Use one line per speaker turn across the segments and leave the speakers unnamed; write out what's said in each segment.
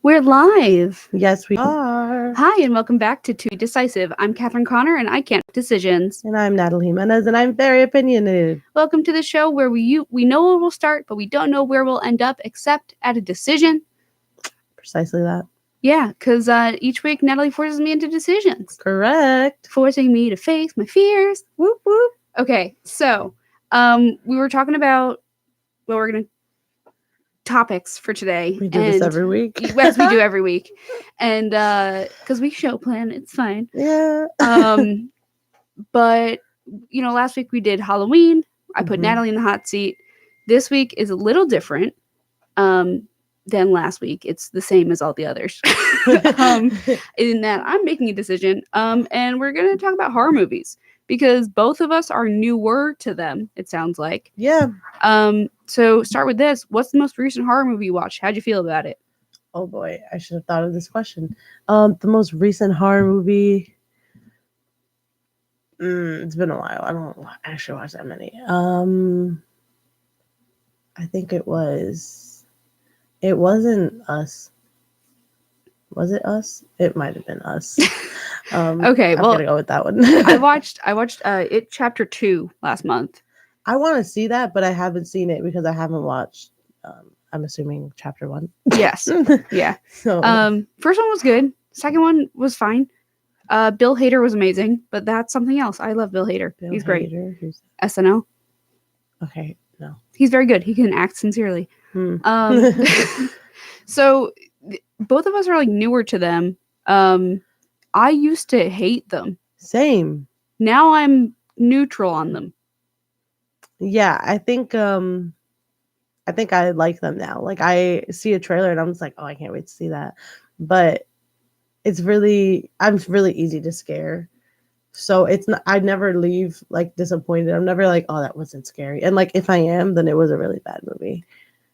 We're live.
Yes, we are.
Hi, and welcome back to Decisive. I'm Catherine Connor, and I can't make decisions.
And I'm Natalie Jimenez, and I'm very opinionated.
Welcome to the show where we know where we'll start, but we don't know where we'll end up, except at a decision.
Precisely that.
Yeah, because each week Natalie forces me into decisions.
Correct.
Forcing me to face my fears.
Whoop, whoop.
Okay, so we were talking about what we're going to topics for today.
We do this every week.
As we do every week. And because we show plan, it's fine.
Yeah.
But last week we did Halloween. I put Natalie in the hot seat. This week is a little different than last week. It's the same as all the others. In that I'm making a decision. And we're gonna talk about horror movies because both of us are newer to them, it sounds like.
Yeah.
So start with this. What's the most recent horror movie you watched? How'd you feel about it?
Oh boy, I should have thought of this question. The most recent horror movie. It's been a while. I don't actually watch that many. I think it wasn't Us. Was it Us? It might have been Us.
Okay,
I'm gonna go with that one.
I watched It Chapter 2 last month.
I want to see that, but I haven't seen it because I haven't watched. I'm assuming Chapter 1.
Yes. Yeah.
So,
first one was good. Second one was fine. Bill Hader was amazing, but that's something else. I love Bill Hader. He's great.
Who's...
SNL.
Okay, no.
He's very good. He can act sincerely. So both of us are like newer to them. I used to hate them.
Same.
Now I'm neutral on them.
Yeah, I think I like them now. Like I see a trailer and I'm just like, oh, I can't wait to see that. But I'm really easy to scare. So I never leave like disappointed. I'm never like, oh, that wasn't scary. And like if I am, then it was a really bad movie.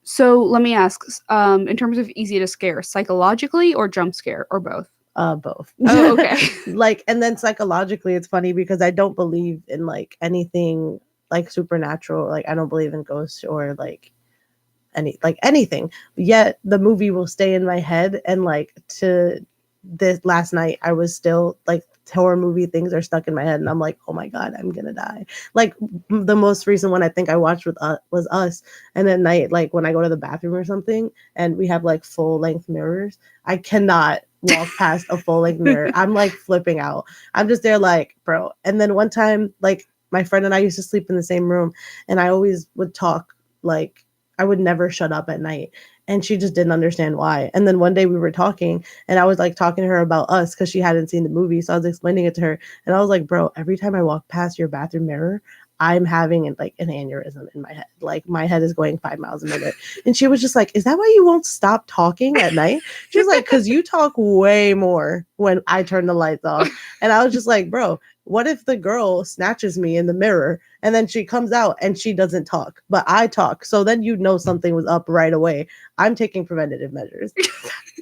So let me ask, in terms of easy to scare, psychologically or jump scare or both?
Both.
Oh, okay.
Like, and then psychologically, it's funny because I don't believe in like anything like supernatural. Like I don't believe in ghosts or like anything. Yet the movie will stay in my head, and like to this last night, I was still like horror movie things are stuck in my head, and I'm like, oh my god, I'm gonna die. Like the most recent one I think I watched was Us, and at night, like when I go to the bathroom or something, and we have like full length mirrors, I cannot walk past a full length mirror. I'm like flipping out. I'm just there like, bro. And then one time, like my friend and I used to sleep in the same room, and I always would talk like I would never shut up at night. And she just didn't understand why. And then one day we were talking, and I was like talking to her about Us because she hadn't seen the movie. So I was explaining it to her, and I was like, bro, every time I walk past your bathroom mirror, I'm having like an aneurysm in my head. Like my head is going 5 miles a minute. And she was just like, is that why you won't stop talking at night? She was like, because you talk way more when I turn the lights off. And I was just like, bro, what if the girl snatches me in the mirror and then she comes out and she doesn't talk, but I talk? So then you know something was up right away. I'm taking preventative measures.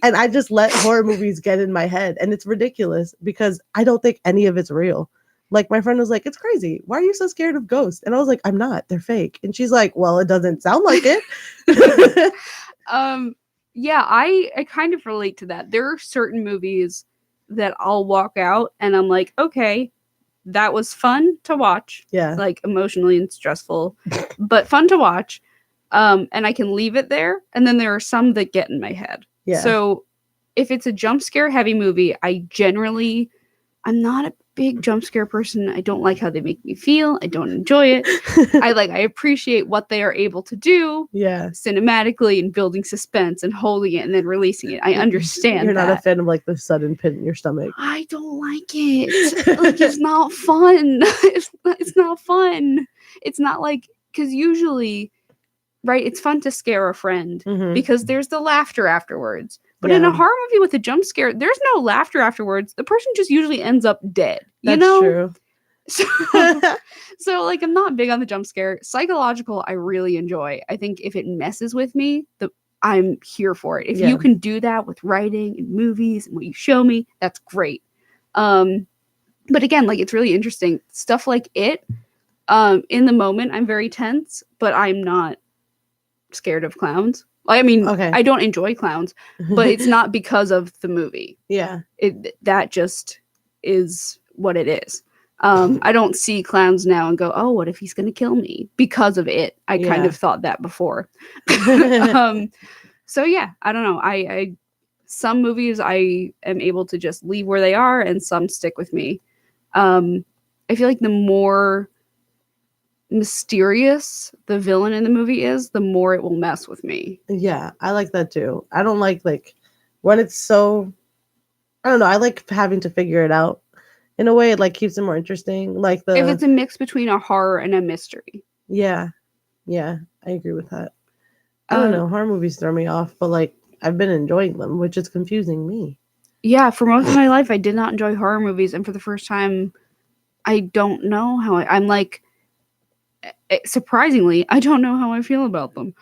And I just let horror movies get in my head. And it's ridiculous because I don't think any of it's real. Like my friend was like, it's crazy. Why are you so scared of ghosts? And I was like, I'm not. They're fake. And she's like, well, it doesn't sound like it.
Yeah, I kind of relate to that. There are certain movies that I'll walk out and I'm like, okay, that was fun to watch.
Yeah.
Like emotionally and stressful, but fun to watch. And I can leave it there. And then there are some that get in my head.
Yeah.
So if it's a jump scare heavy movie, I'm not a big jump scare person. I don't like how they make me feel. I don't enjoy it. I appreciate what they are able to do.
Yeah.
Cinematically and building suspense and holding it and then releasing it. I understand.
You're not a fan of like the sudden pit in your stomach.
I don't like it. Like it's not fun. It's not fun. It's not like, because usually, right, it's fun to scare a friend because there's the laughter afterwards. But in a horror movie with a jump scare, there's no laughter afterwards. The person just usually ends up dead.
That's
true.
So
like, I'm not big on the jump scare. Psychological, I really enjoy. I think if it messes with me, I'm here for it. If you can do that with writing and movies and what you show me, that's great. But again, like, it's really interesting. Stuff like it, in the moment, I'm very tense, but I'm not scared of clowns. Like, I mean,
Okay.
I don't enjoy clowns, but it's not because of the movie.
Yeah.
That just is what it is. I don't see clowns now and go, oh, what if he's going to kill me? Because of it. I kind
Yeah.
of thought that before. So yeah, I don't know. I some movies I am able to just leave where they are, and some stick with me. I feel like the more mysterious the villain in the movie is, the more it will mess with me.
Yeah, I like that too. I don't like when it's so, I don't know, I like having to figure it out. In a way, it like keeps it more interesting. Like
If it's a mix between a horror and a mystery.
Yeah, I agree with that. I don't know, horror movies throw me off, but like I've been enjoying them, which is confusing me.
Yeah, for most of my life, I did not enjoy horror movies, and for the first time, I don't know how I'm like. Surprisingly, I don't know how I feel about them.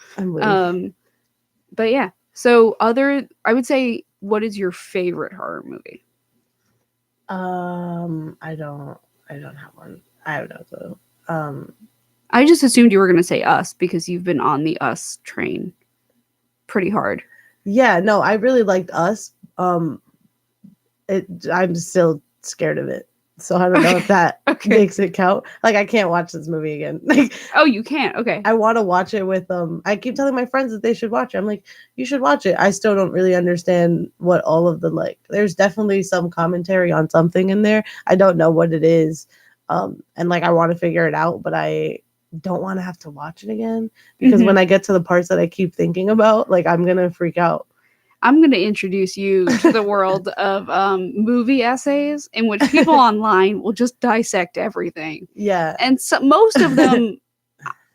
But yeah, so I would say, what is your favorite horror movie?
I don't have one. I have no clue.
I just assumed you were going to say Us because you've been on the Us train pretty hard.
Yeah, no, I really liked Us. I'm still scared of it. So I don't know if that makes it count. Like, I can't watch this movie again. Like,
oh, you can't? Okay.
I want to watch it with I keep telling my friends that they should watch it. I'm like, you should watch it. I still don't really understand what all of the there's definitely some commentary on something in there. I don't know what it is. And like I want to figure it out, but I don't want to have to watch it again because when I get to the parts that I keep thinking about, like I'm gonna freak out.
I'm going to introduce you to the world of movie essays in which people online will just dissect everything.
Yeah.
And so, most of them,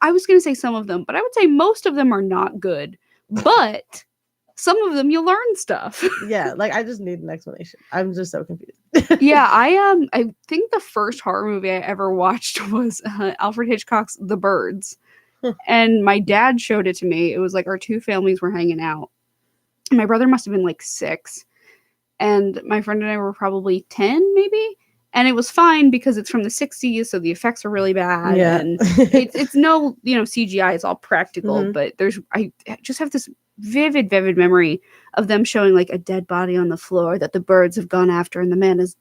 I was going to say some of them, but I would say most of them are not good. But some of them you'll learn stuff.
Yeah, like I just need an explanation. I'm just so confused.
Yeah, I think the first horror movie I ever watched was Alfred Hitchcock's The Birds. And my dad showed it to me. It was like our two families were hanging out. My brother must have been like 6, and my friend and I were probably 10, maybe. And it was fine because it's from the 60s, so the effects are really bad.
Yeah.
And it's no, CGI. It's all practical. But I just have this vivid memory of them showing like a dead body on the floor that the birds have gone after, and the man is,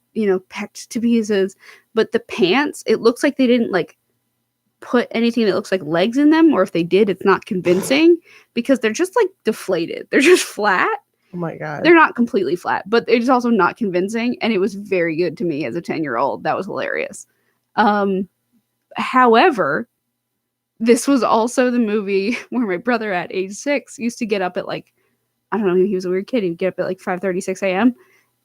pecked to pieces. But the pants, it looks like they didn't like put anything that looks like legs in them, or if they did, it's not convincing because they're just like deflated. They're just flat.
Oh my god.
They're not completely flat, but it's also not convincing, and it was very good to me as a 10-year-old. That was hilarious. However, this was also the movie where my brother at age 6 used to get up at like, I don't know, he was a weird kid. He'd get up at like 5:36 a.m.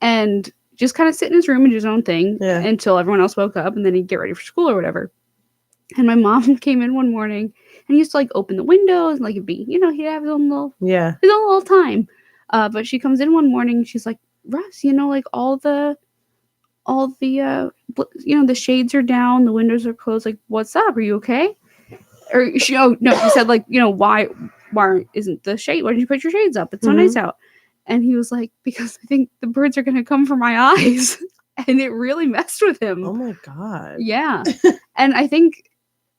and just kind of sit in his room and do his own thing until everyone else woke up, and then he'd get ready for school or whatever. And my mom came in one morning and he used to like open the windows and like it'd be, he'd have his own little time. But she comes in one morning and she's like, Russ, like all the the shades are down, the windows are closed. Like, what's up? Are you okay? Or she said like, why isn't the shade? Why did you put your shades up? It's so nice out. And he was like, because I think the birds are going to come for my eyes. And it really messed with him.
Oh my god.
Yeah. And I think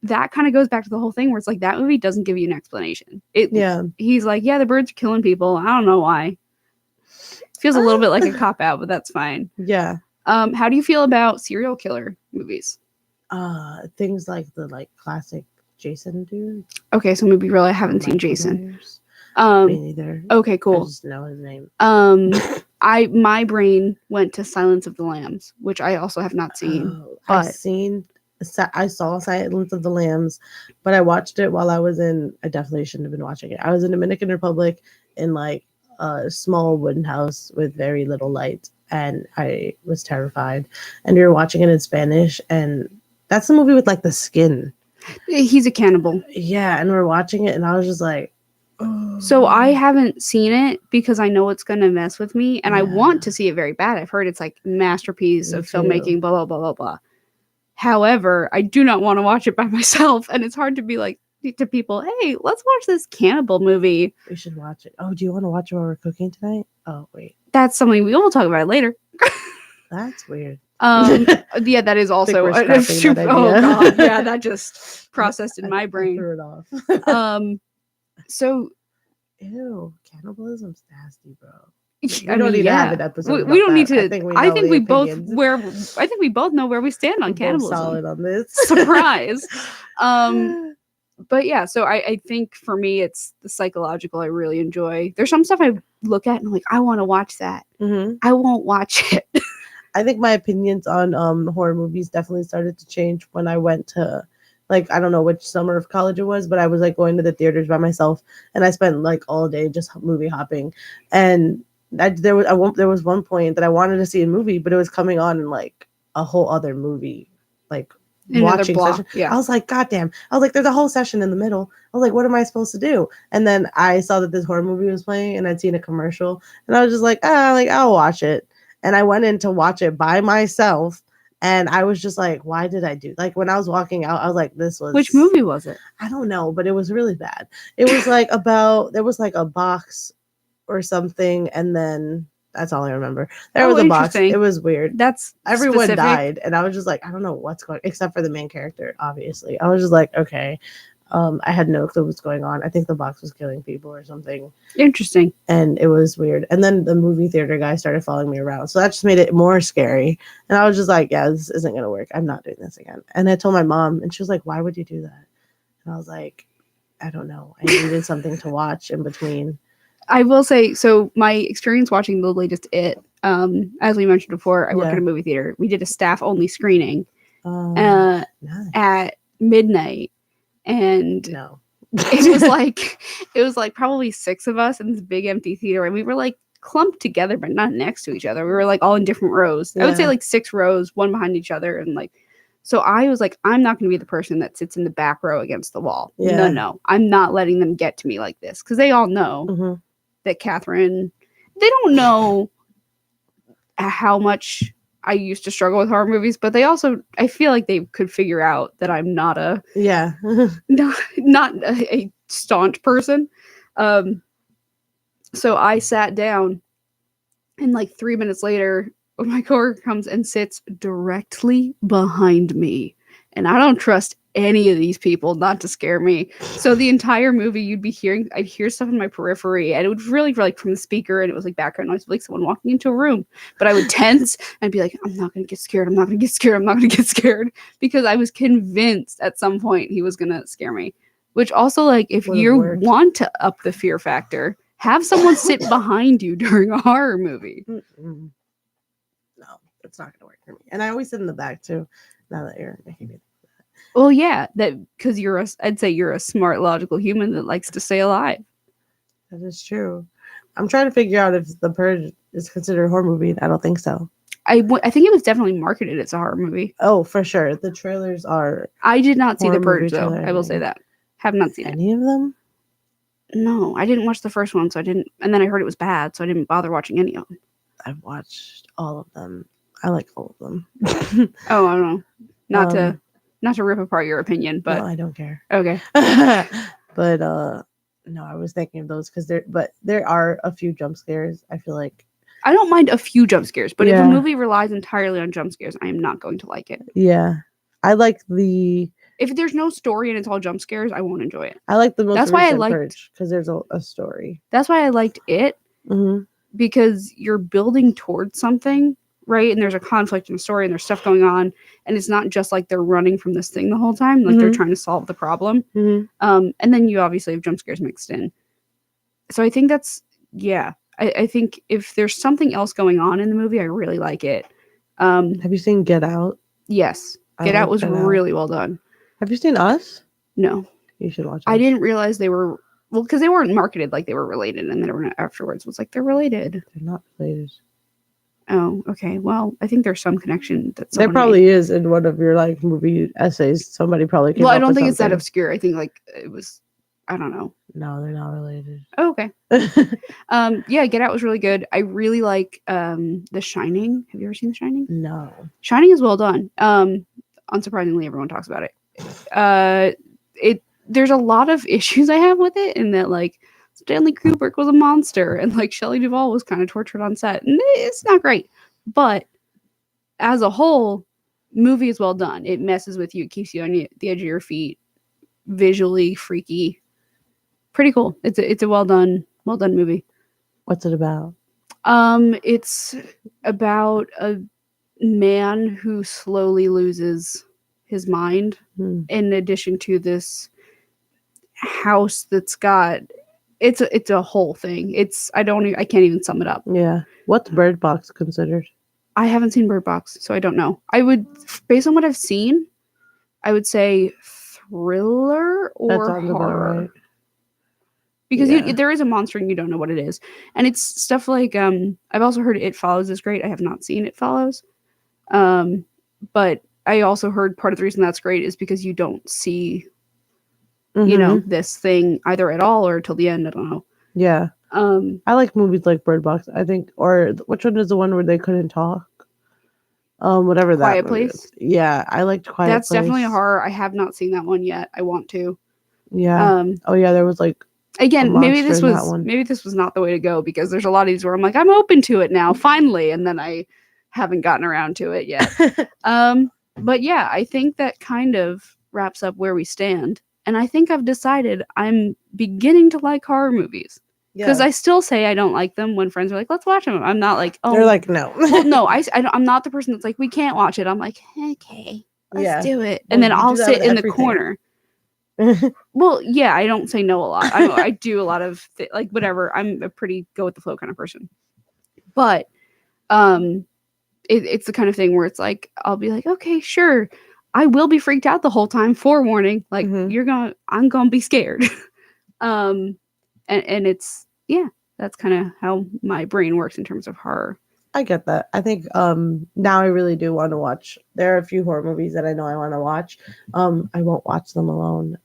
that kind of goes back to the whole thing where it's like that movie doesn't give you an explanation. He's like, yeah, the birds are killing people. I don't know why. Feels a little bit like a cop out, but that's fine.
Yeah.
How do you feel about serial killer movies?
Things like the classic Jason dude.
Okay, so maybe really I haven't seen Jason.
Me neither.
Okay, cool.
I just know his name.
My brain went to Silence of the Lambs, which I also have not seen.
I saw Silence of the Lambs, but I watched it while I definitely shouldn't have been watching it. I was in Dominican Republic in like a small wooden house with very little light, and I was terrified. And we were watching it in Spanish, and that's the movie with like the skin.
He's a cannibal.
Yeah, and we're watching it, and I was just like, oh.
So I haven't seen it because I know it's gonna mess with me, and I want to see it very bad. I've heard it's like masterpiece of filmmaking, blah blah blah blah blah. However, I do not want to watch it by myself, and it's hard to be like to people, hey, let's watch this cannibal movie.
We should watch it. Oh, do you want to watch it while we're cooking tonight? Oh, wait.
That's something we will talk about it later.
That's weird.
Yeah, that is also oh god, yeah, that just processed in my brain.
Threw it off.
So
Ew, cannibalism's nasty, bro.
I
We don't
mean,
need to have
yeah.
an episode
We
about
don't need
that.
to.
I think we
I
know
think
the
we both
opinions.
I think we both know where we stand on
We're both
cannibalism.
solid on this.
Surprise. But yeah, so I think for me it's the psychological I really enjoy. There's some stuff I look at and I'm like, I want to watch that.
Mhm.
I won't watch it.
I think my opinions on horror movies definitely started to change when I went to, like, I don't know which summer of college it was, but I was like going to the theaters by myself, and I spent like all day just movie hopping. And there was one point that I wanted to see a movie, but it was coming on in like a whole other movie, like
Another
watching
block,
session.
yeah.
I was like, God damn! I was like, there's a whole session in the middle. I was like, what am I supposed to do? And then I saw that this horror movie was playing, and I'd seen a commercial, and I was just like, like I'll watch it. And I went in to watch it by myself. And I was just like, why did I do? Like when I was walking out, I was like, this was.
Which movie was it?
I don't know, but it was really bad. It was like there was like a box or something. And then that's all I remember. There was a box. It was weird.
That's
everyone
specific.
died. And I was just like, I don't know what's going, except for the main character, obviously. I was just like, okay. I had no clue what's going on. I think the box was killing people or something.
Interesting.
And it was weird. And then the movie theater guy started following me around. So that just made it more scary. And I was just like, yeah, this isn't going to work. I'm not doing this again. And I told my mom, and she was like, why would you do that? And I was like, I don't know. I needed something to watch in between.
I will say, so my experience watching the latest It, as we mentioned before, I work at a movie theater. We did a staff-only screening
Nice.
at midnight. And
no.
it was like probably 6 of us in this big empty theater, and we were like clumped together but not next to each other. We were like all in different rows. I would say like 6 rows, one behind each other, and like, so I was like, I'm not going to be the person that sits in the back row against the wall. No, I'm not letting them get to me like this, because they all know that Catherine, they don't know how much I used to struggle with horror movies, but they also, I feel like they could figure out that I'm not a not a staunch person. So I sat down, and like 3 minutes later, my coworker comes and sits directly behind me, and I don't trust any of these people not to scare me. So the entire movie, I'd hear stuff in my periphery, and it would really like from the speaker, and it was like background noise, like someone walking into a room. But I would tense and be like, I'm not gonna get scared. I'm not gonna get scared. I'm not gonna get scared, because I was convinced at some point he was gonna scare me. Which also, like, if you want to up the fear factor, have someone sit behind you during a horror movie.
No, it's not gonna work for me. And I always sit in the back too. Now that you're making me.
Well, yeah, that because I'd say you're a smart, logical human that likes to stay alive.
That is true. I'm trying to figure out if The Purge is considered a horror movie. I don't think so.
I think it was definitely marketed as a horror movie.
Oh, for sure. The trailers are.
I did not see The Purge, though. I will say that. Have not seen
any of them.
No, I didn't watch the first one, so I didn't. And then I heard it was bad, so I didn't bother watching any of them.
I've watched all of them. I like all of them.
Oh, I don't know. Not to rip apart your opinion, but
no, I don't care.
Okay.
But no, I was thinking of those because there are a few jump scares. I feel like
I don't mind a few jump scares, but if a movie relies entirely on jump scares, I am not going to like it.
Yeah, I like
if there's no story and it's all jump scares, I won't enjoy it.
I like the most.
That's why I liked
because there's a story.
That's why I liked it, because you're building towards something. Right, and there's a conflict in the story, and there's stuff going on, and it's not just like they're running from this thing the whole time, like they're trying to solve the problem. And then you obviously have jump scares mixed in. So I think that's I think if there's something else going on in the movie, I really like it.
Have you seen Get Out?
Yes, Get Out was really well done.
Have you seen Us?
No,
you should watch it.
I didn't realize they were because they weren't marketed like they were related, and then afterwards was like they're related.
They're not related.
Oh, okay. Well, I think there's some connection that
there probably is in one of your like movie essays. Somebody probably came
I don't
think
something. It's that obscure. I think like it was. I don't know.
No, they're not related.
Oh, okay. Yeah, Get Out was really good. I really like The Shining. Have you ever seen The Shining?
No.
Shining is well done. Unsurprisingly, everyone talks about it. There's a lot of issues I have with it in that like Stanley Kubrick was a monster and like Shelley Duvall was kind of tortured on set, and it's not great. But as a whole, movie is well done. It messes with you. It keeps you on the edge of your feet. Visually freaky. Pretty cool. It's a well done Well done movie.
What's it about?
It's about a man who slowly loses his mind in addition to this house that's got it's a whole thing. I can't even sum it up.
Yeah. What's Bird Box considered?
I haven't seen Bird Box, so I don't know. I would, based on what I've seen, I would say thriller or horror. Right. Because there is a monster and you don't know what it is. And it's stuff like I've also heard It Follows is great. I have not seen It Follows. But I also heard part of the reason that's great is because you don't see this thing either at all or till the end. I don't know.
Yeah. I like movies like Bird Box, I think, or which one is the one where they couldn't talk? Whatever that
Quiet Place.
Is. Yeah, I liked Quiet Place.
That's definitely a horror. I have not seen that one yet. I want to.
Yeah. Oh yeah, there was like
again, maybe this was not the way to go because there's a lot of these where I'm like, I'm open to it now, finally, and then I haven't gotten around to it yet. But yeah, I think that kind of wraps up where we stand. And I think I've decided I'm beginning to like horror movies. Because I still say I don't like them when friends are like, let's watch them. I'm not like, oh.
They're like, no.
Well, no, I'm not the person that's like, we can't watch it. I'm like, okay, let's do it. And then I'll sit in the corner. Well, yeah, I don't say no a lot. I do a lot of, like, whatever. I'm a pretty go with the flow kind of person. But it's the kind of thing where it's like, I'll be like, okay, sure. I will be freaked out the whole time. Forewarning. Like, I'm going to be scared. And it's, yeah, that's kind of how my brain works in terms of horror.
I get that. I think now I really do want to watch. There are a few horror movies that I know I want to watch. I won't watch them alone.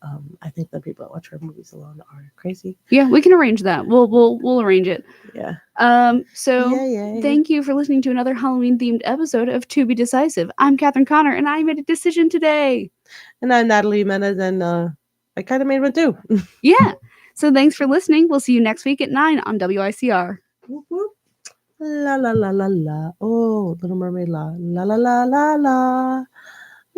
I think the people that watch horror movies alone are crazy.
Yeah, we can arrange that. We'll arrange it.
Yeah.
So thank you for listening to another Halloween themed episode of To Be Decisive. I'm Catherine Connor, and I made a decision today.
And I'm Natalie Jimenez, and I kind of made one too.
Yeah. So thanks for listening. We'll see you next week at 9 on WICR.
Whoop, whoop. La la la la la. Oh, Little Mermaid la la la la la la.